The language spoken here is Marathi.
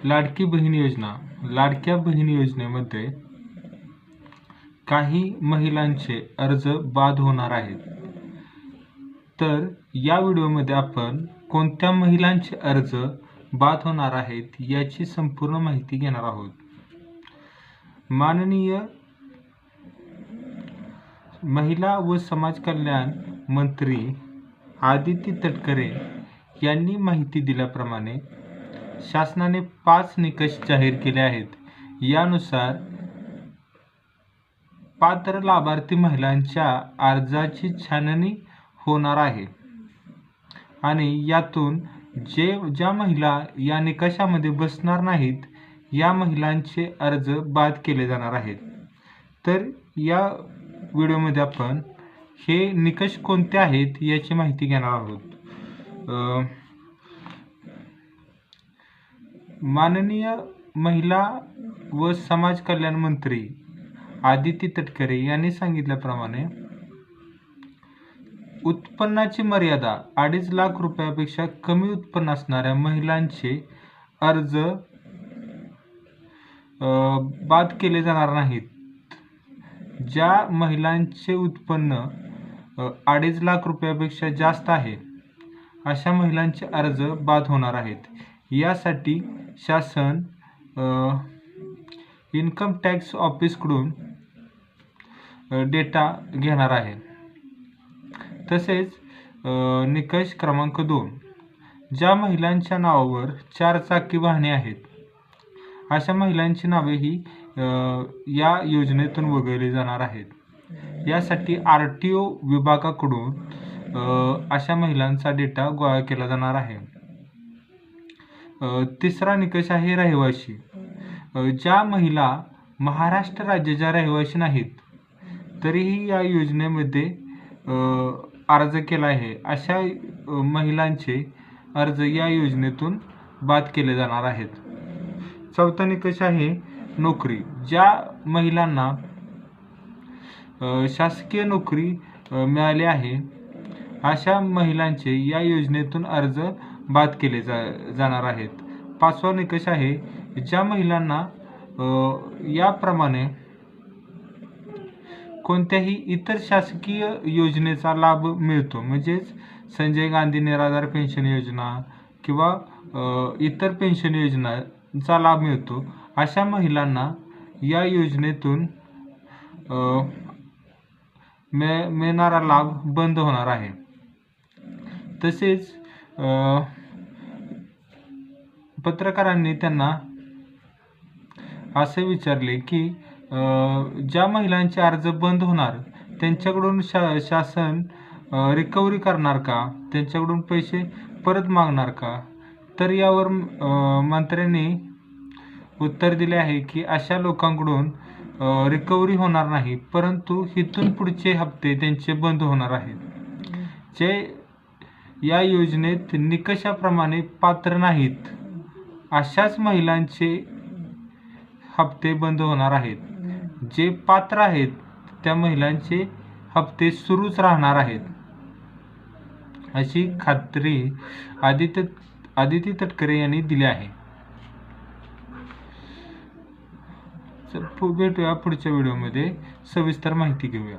लाडकी बहीण योजना. लाडक्या बहीण योजनेमध्ये काही महिलांचे अर्ज बाद होणार आहेत. तर या व्हिडिओमध्ये आपण कोणत्या महिलांचे अर्ज बाद होणार आहेत याची संपूर्ण माहिती घेणार आहोत. माननीय महिला व समाज कल्याण मंत्री आदिती तटकरे यांनी माहिती दिल्याप्रमाणे शासनाने 5 निकष जाहीर केले आहेत. यानुसार पात्र लाभार्थी महिलांच्या अर्जाची छाननी होणार आहे आणि यातून ज्या महिला या निकषामध्ये बसणार नाहीत या महिलांचे अर्ज बाद केले जाणार आहेत. तर या व्हिडिओमध्ये आपण हे निकष कोणते आहेत याची माहिती घेणार आहोत. माननीय महिला व समाज कल्याण मंत्री आदिती तटकरे यांनी सांगितल्याप्रमाणे उत्पन्नाची मर्यादा 2.5 लाख रुपयापेक्षा कमी उत्पन्न असणाऱ्या महिलांचे अर्ज बाद केले जाणार नाहीत. ज्या महिलांचे उत्पन्न 2.5 लाख रुपयापेक्षा जास्त आहे अशा महिलांचे अर्ज बाद होणार आहेत. यासाठी शासन इन्कम टॅक्स ऑफिसकडून डेटा घेणार आहे. तसेच निकष क्रमांक 2, ज्या महिलांच्या नावावर 4 चाकी वाहने आहेत अशा महिलांची नावे ही या योजनेतून वगळली जाणार आहेत. यासाठी RTO विभागाकडून अशा महिलांचा डेटा गोळा केला जाणार आहे. तिसरा निकष आहे रहिवासी. ज्या महिला महाराष्ट्र राज्याच्या रहिवासी नाहीत तरीही या योजनेमध्ये अर्ज केला आहे अशा महिलांचे अर्ज या योजनेतून बाद केले जाणार आहेत. चौथा निकष आहे नोकरी. ज्या महिलांना शासकीय नोकरी मिळाली आहे अशा महिलांचे या योजनेतून अर्ज बाद केले जाणार आहेत. 5वा निकष आहे ज्या महिलांना याप्रमाणे कोणत्याही इतर शासकीय योजनेचा लाभ मिळतो, म्हणजेच संजय गांधी निराधार पेन्शन योजना किंवा इतर पेन्शन योजनांचा लाभ मिळतो अशा महिलांना या योजनेतून मिळणारा लाभ बंद होणार आहे. तसेच पत्रकारांनी त्यांना असे विचारले की ज्या महिलांचे अर्ज बंद होणार त्यांच्याकडून शासन रिकव्हरी करणार का, त्यांच्याकडून पैसे परत मागणार का? तर यावर मंत्र्यांनी उत्तर दिले आहे की अशा लोकांकडून रिकव्हरी होणार नाही, परंतु इथून पुढचे हप्ते त्यांचे बंद होणार आहेत. जे या योजनेत निकषाप्रमाणे पात्र नाहीत अशाच महिलांचे हप्ते बंद होणार आहेत. जे पात्र आहेत त्या महिलांचे हप्ते सुरूच राहणार आहेत अशी खात्री आदिती तटकरे यांनी दिली आहे. भेटूया पुढच्या व्हिडिओमध्ये, सविस्तर माहिती घेऊया.